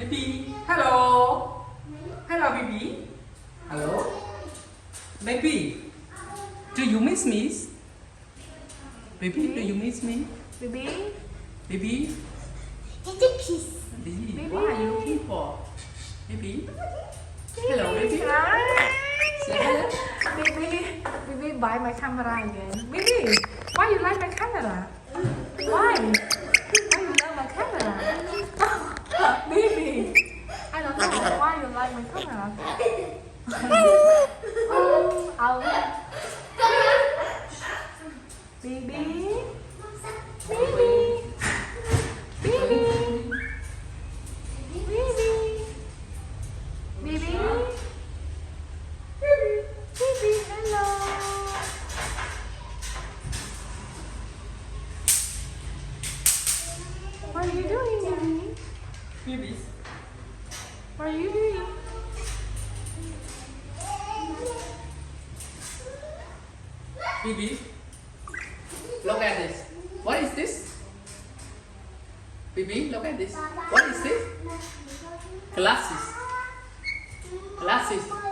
Bibi, hello. Hello, Bibi. Hello. Baby, do you miss me? Baby, do you miss me? Bibi, Baby, It's a piece. Baby, what are you looking for? Baby, hello, baby. Say hello. Bibi, buy my camera again. Bibi, why you like my camera? Why? Why you love my camera? Bibi, I don't know why you like my camera. Oh, Bibi, Bibi, Bibi, Bibi, Bibi, Bibi, hello. What are you doing, Bibi? Baby, What are you doing? Baby, look at this. What is this? Baby, look at this. What is this? Glasses. Glasses.